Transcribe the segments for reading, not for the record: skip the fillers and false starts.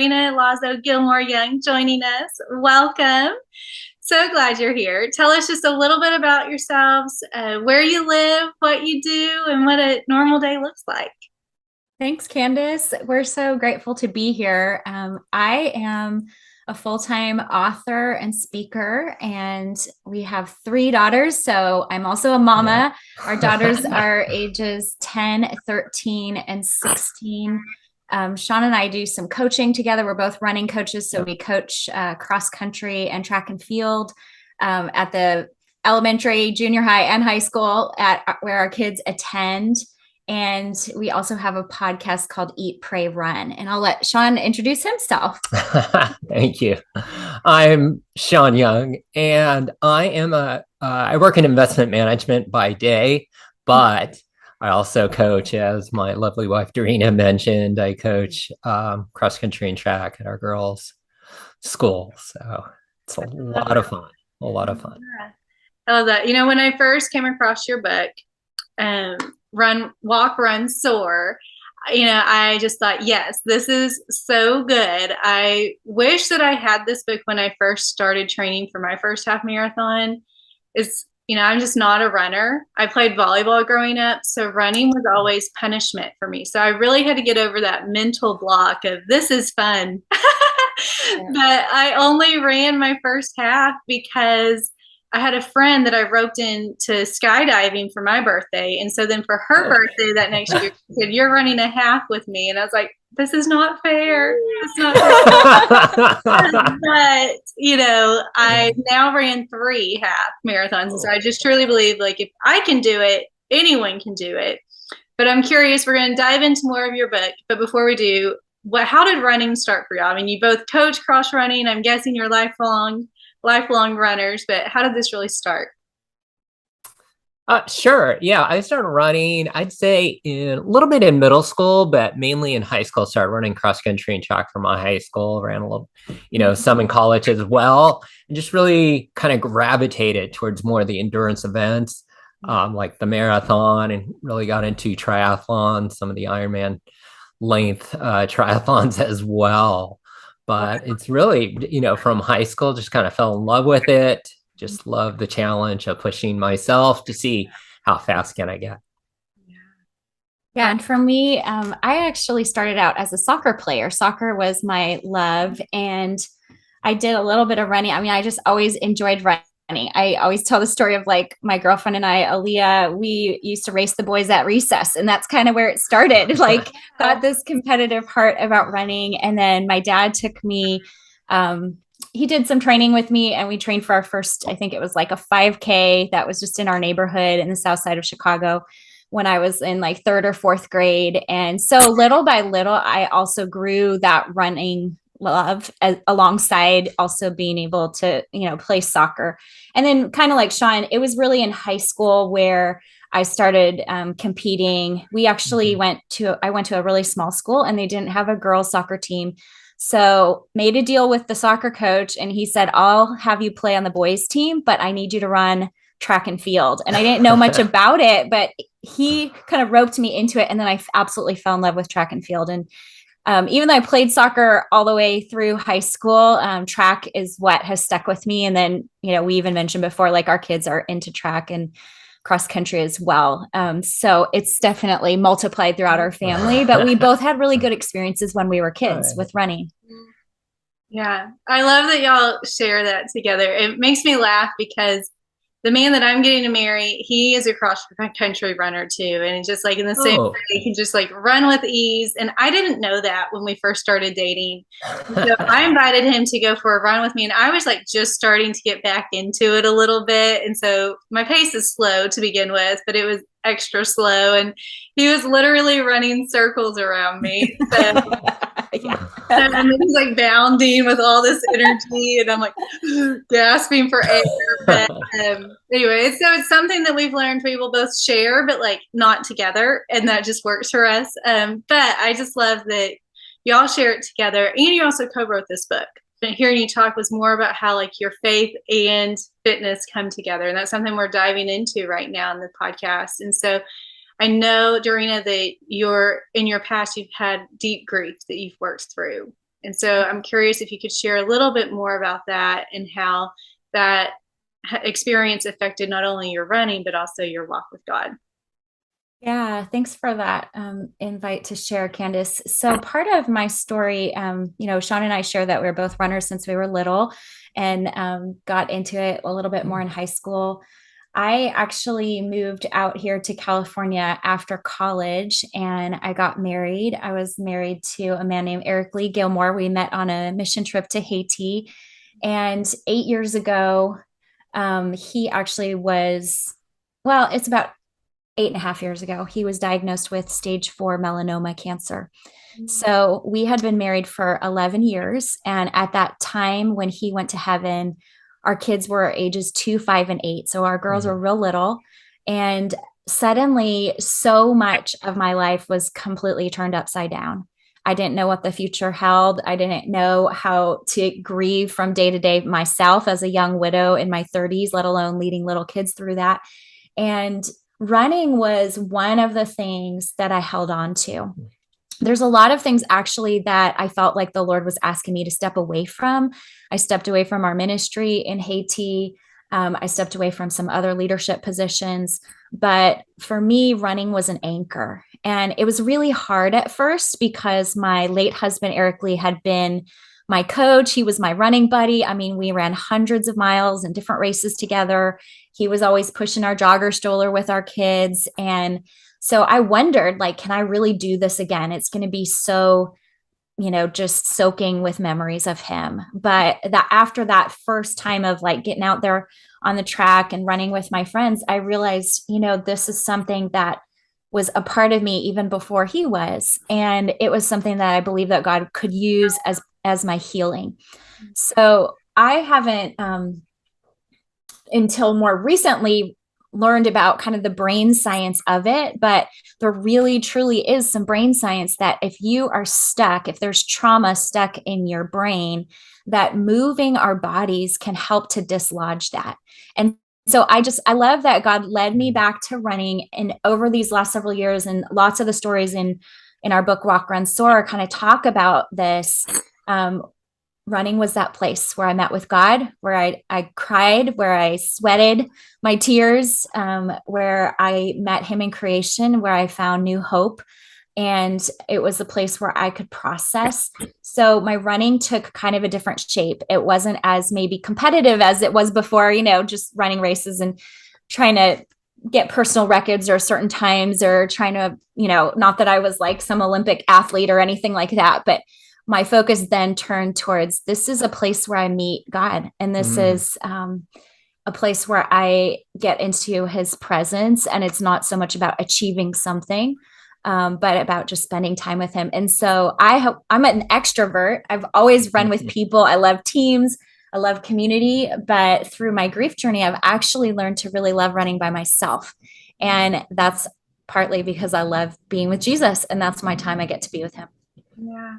Dorina Lazo-Gilmore Young joining us. Welcome. So glad you're here. Tell us just a little bit about yourselves, where you live, what you do, and what a normal day looks like. Thanks, Candace. We're so grateful to be here. I am a full-time author and speaker, and we have three daughters. So I'm also a Yeah. mama. Our daughters are ages 10, 13, and 16. Shawn and I do some coaching together. We're both running coaches. So we coach cross country and track and field at the elementary, junior high, and high school at where our kids attend. And we also have a podcast called Eat, Pray, Run. And I'll let Shawn introduce himself. Thank you. I'm Shawn Young, and I work in investment management by day, but I also coach, as my lovely wife Dorina mentioned. I coach cross country and track at our girls' school. So it's a lot of fun. A lot of fun. Yeah. I love that. When I first came across your book, Run, Walk, Run, Soar, I just thought, yes, this is so good. I wish that I had this book when I first started training for my first half marathon. I'm just not a runner. I played volleyball growing up, so running was always punishment for me. So I really had to get over that mental block of this is fun. But I only ran my first half because I had a friend that I roped into skydiving for my birthday. And so then for her birthday that next year, she said, "You're running a half with me." And I was like, this is not fair. It's not fair. But I now ran 3 half marathons. And so I just truly believe, like, if I can do it, anyone can do it. But I'm curious, we're going to dive into more of your book. But before we do, how did running start for you? I mean, you both coach cross running. I'm guessing you're lifelong runners, but how did this really start? Sure. Yeah, I started running, I'd say a little bit in middle school, but mainly in high school. Started running cross country and track for my high school, ran a little, some in college as well, and just really kind of gravitated towards more of the endurance events, like the marathon, and really got into triathlon, some of the Ironman length triathlons as well. But it's really, from high school, just kind of fell in love with it. Just love the challenge of pushing myself to see how fast can I get. Yeah, and for me, I actually started out as a soccer player. Soccer was my love, and I did a little bit of running. I mean, I just always enjoyed running. I always tell the story of like my girlfriend and I, Aaliyah, we used to race the boys at recess, and that's kind of where it started. Like, got this competitive heart about running, and then my dad took me. He did some training with me, and we trained for our first, I think it was like a 5K that was just in our neighborhood in the south side of Chicago when I was in like third or fourth grade. And so little by little, I also grew that running love alongside also being able to, play soccer. And then kind of like Shawn, it was really in high school where I started competing. I went to a really small school, and they didn't have a girls soccer team. So made a deal with the soccer coach, and he said, "I'll have you play on the boys team, but I need you to run track and field." And I didn't know much about it, but he kind of roped me into it. And then I absolutely fell in love with track and field. And even though I played soccer all the way through high school, track is what has stuck with me. And then, we even mentioned before, like our kids are into track and cross country as well. So it's definitely multiplied throughout our family, but we both had really good experiences when we were kids with running. Yeah, I love that y'all share that together. It makes me laugh because the man that I'm getting to marry, he is a cross country runner too. And just like in the same way, he can just like run with ease. And I didn't know that when we first started dating. So I invited him to go for a run with me. And I was like just starting to get back into it a little bit. And so my pace is slow to begin with, but it was extra slow. And he was literally running circles around me. So Yeah. and he's like bounding with all this energy, and I'm like gasping for air. But anyway, so it's something that we've learned we will both share, but like not together, and that just works for us. But I just love that y'all share it together, and you also co-wrote this book. But hearing you talk was more about how like your faith and fitness come together, and that's something we're diving into right now in the podcast. And so I know, Dorina, that in your past, you've had deep grief that you've worked through. And so I'm curious if you could share a little bit more about that and how that experience affected not only your running, but also your walk with God. Yeah, thanks for that invite to share, Candace. So part of my story, Shawn and I share that we were both runners since we were little and got into it a little bit more in high school. I actually moved out here to California after college and I got married. I was married to a man named Eric Lee Gilmore. We met on a mission trip to Haiti. And 8 years ago, he actually was, well, it's about 8.5 years ago, he was diagnosed with stage 4 melanoma cancer. So we had been married for 11 years. And at that time, when he went to heaven, our kids were ages 2, 5, and 8. So our girls were real little. And suddenly, so much of my life was completely turned upside down. I didn't know what the future held. I didn't know how to grieve from day to day myself as a young widow in my 30s, let alone leading little kids through that. And running was one of the things that I held on to. There's a lot of things actually that I felt like the Lord was asking me to step away from. I stepped away from our ministry in Haiti. I stepped away from some other leadership positions. But for me, running was an anchor. And it was really hard at first because my late husband, Eric Lee, had been my coach. He was my running buddy. I mean, we ran hundreds of miles and different races together. He was always pushing our jogger stroller with our kids. And so I wondered, like, can I really do this again? It's going to be so, just soaking with memories of him. But that after that first time of like getting out there on the track and running with my friends, I realized, this is something that was a part of me even before he was. And it was something that I believe that God could use as my healing. So I haven't, until more recently, learned about kind of the brain science of it, but there really truly is some brain science that if you are stuck, if there's trauma stuck in your brain, that moving our bodies can help to dislodge that. And so I love that God led me back to running, and over these last several years, and lots of the stories in our book Walk, Run, Soar kind of talk about this. Running was that place where I met with God, where I cried, where I sweated my tears, where I met him in creation, where I found new hope. And it was a place where I could process. So my running took kind of a different shape. It wasn't as maybe competitive as it was before, just running races and trying to get personal records or certain times or trying to, not that I was like some Olympic athlete or anything like that, but my focus then turned towards, this is a place where I meet God. And this is a place where I get into his presence. And it's not so much about achieving something, but about just spending time with him. And so I'm an extrovert. I've always run with people. I love teams. I love community. But through my grief journey, I've actually learned to really love running by myself. And that's partly because I love being with Jesus. And that's my time I get to be with him. Yeah.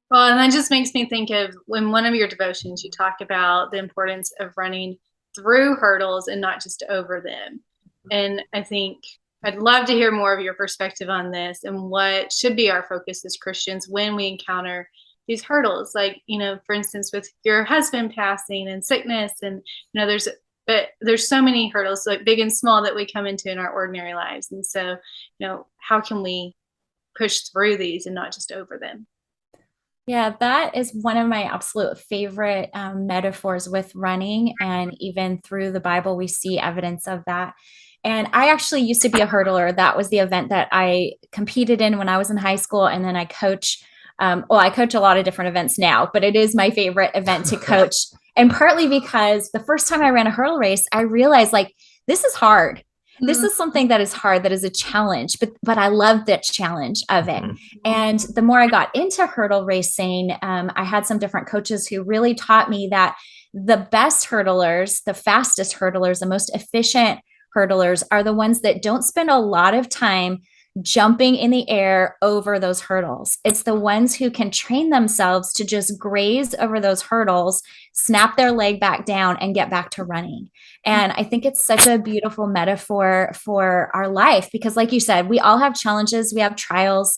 Well, and that just makes me think of when one of your devotions, you talk about the importance of running through hurdles and not just over them. And I think I'd love to hear more of your perspective on this and what should be our focus as Christians when we encounter these hurdles. Like, for instance, with your husband passing and sickness, and, there's so many hurdles, like big and small, that we come into in our ordinary lives. And so, how can we push through these and not just over them? Yeah, that is one of my absolute favorite metaphors with running. And even through the Bible, we see evidence of that. And I actually used to be a hurdler. That was the event that I competed in when I was in high school. And then I coach. I coach a lot of different events now, but it is my favorite event to coach. And partly because the first time I ran a hurdle race, I realized like, this is hard. This is something that is hard, that is a challenge, but I love that challenge of it. And the more I got into hurdle racing, I had some different coaches who really taught me that the best hurdlers, the fastest hurdlers, the most efficient hurdlers are the ones that don't spend a lot of time jumping in the air over those hurdles. It's the ones who can train themselves to just graze over those hurdles, snap their leg back down, and get back to running. And I think it's such a beautiful metaphor for our life because, like you said, we all have challenges, we have trials.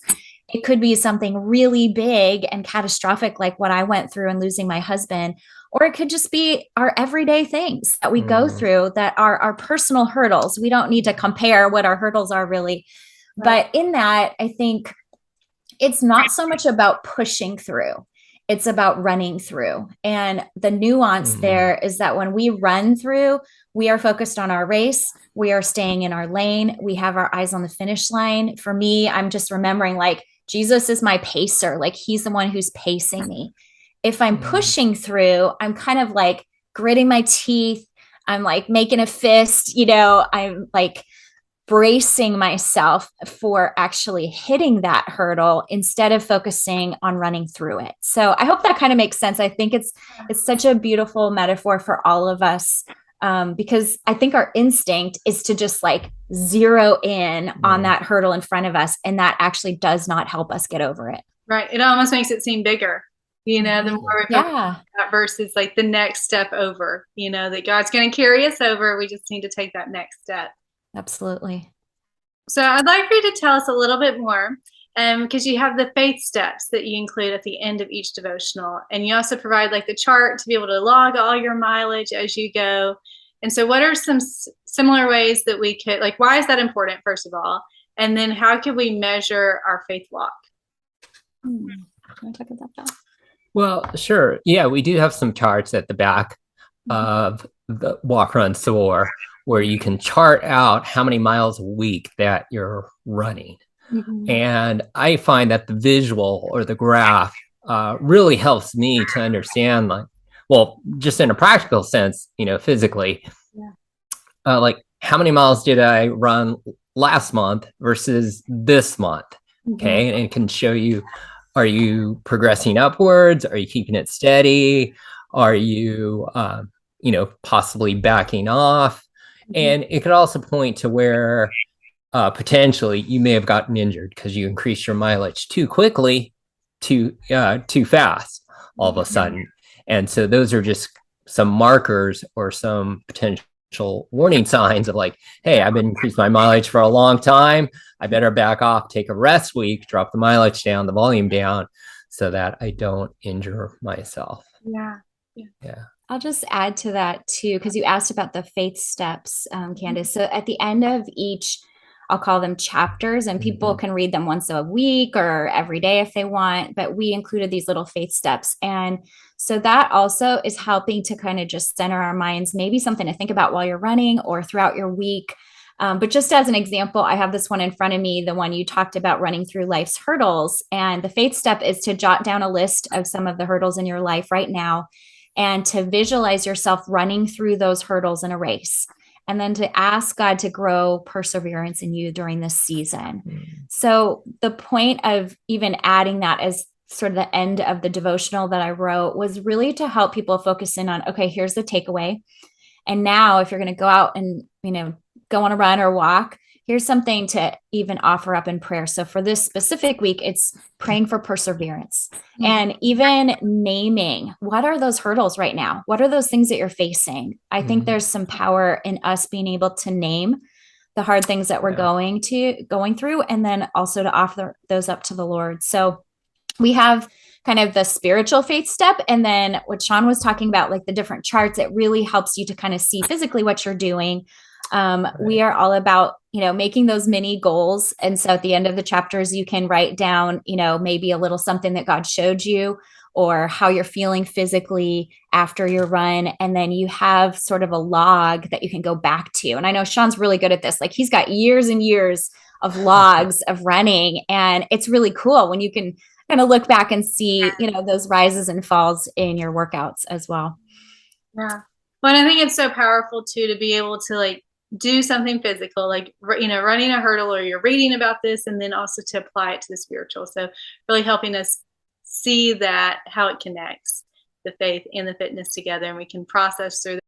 It could be something really big and catastrophic, like what I went through and losing my husband, or it could just be our everyday things that we go Mm, through that are our personal hurdles. We don't need to compare what our hurdles are really. Right. But in that, I think it's not so much about pushing through, it's about running through. And the nuance mm, there is that when we run through, we are focused on our race, we are staying in our lane, we have our eyes on the finish line. For me, I'm just remembering like Jesus is my pacer, like he's the one who's pacing me. If I'm mm, pushing through, I'm kind of like gritting my teeth, I'm like making a fist, you know, I'm like bracing myself for actually hitting that hurdle instead of focusing on running through it. So I hope that kind of makes sense. I think it's such a beautiful metaphor for all of us, because I think our instinct is to just like zero in on mm. that hurdle in front of us, and that actually does not help us get over it. Right. It almost makes it seem bigger, the more we focus Yeah, on that versus like the next step over, that God's going to carry us over. We just need to take that next step. absolutely. So I'd like for you to tell us a little bit more, because you have the faith steps that you include at the end of each devotional. And you also provide like the chart to be able to log all your mileage as you go. And so, what are some similar ways that we could, like, why is that important, first of all? And then, how can we measure our faith walk? Can I talk about that? Well, sure. Yeah, we do have some charts at the back Mhm. of the Walk Run Soar where you can chart out how many miles a week that you're running. Mhm. And I find that the visual or the graph really helps me to understand, like, well, just in a practical sense, physically, Yeah. like how many miles did I run last month versus this month? Mhm. Okay. And it can show you, are you progressing upwards? Are you keeping it steady? Are you, possibly backing off? Mhm. And it could also point to where potentially you may have gotten injured because you increased your mileage too quickly, too fast, all of a sudden. And so those are just some markers or some potential warning signs of like, hey, I've been increasing my mileage for a long time. I better back off, take a rest week, drop the mileage down, the volume down, so that I don't injure myself. Yeah. Yeah. Yeah. I'll just add to that too, because you asked about the faith steps, Candace. So at the end of each, I'll call them chapters, and people Mm-hmm. can read them once a week or every day if they want. But we included these little faith steps. And so that also is helping to kind of just center our minds, maybe something to think about while you're running or throughout your week. But just as an example, I have this one in front of me, the one you talked about running through life's hurdles. And the faith step is to jot down a list of some of the hurdles in your life right now and to visualize yourself running through those hurdles in a race. And then to ask God to grow perseverance in you during this season. So, the point of even adding that as sort of the end of the devotional that I wrote was really to help people focus in on, okay, here's the takeaway. And now, if you're going to go out and, go on a run or walk, here's something to even offer up in prayer. So for this specific week, it's praying for perseverance and even naming what are those hurdles right now? What are those things that you're facing? I think Mm-hmm. there's some power in us being able to name the hard things that we're Yeah. going through, and then also to offer those up to the Lord. So we have kind of the spiritual faith step, and then what Shawn was talking about, like the different charts, it really helps you to kind of see physically what you're doing. We Right. are all about making those mini goals, and so at the end of the chapters you can write down maybe a little something that God showed you or how you're feeling physically after your run, and then you have sort of a log that you can go back to. And I know Shawn's really good at this, like he's got years and years of logs of running, and it's really cool when you can kind of look back and see, those rises and falls in your workouts as well. Yeah. Well, and I think it's so powerful too to be able to like do something physical, like running a hurdle, or you're reading about this, and then also to apply it to the spiritual. So really helping us see that how it connects the faith and the fitness together, and we can process through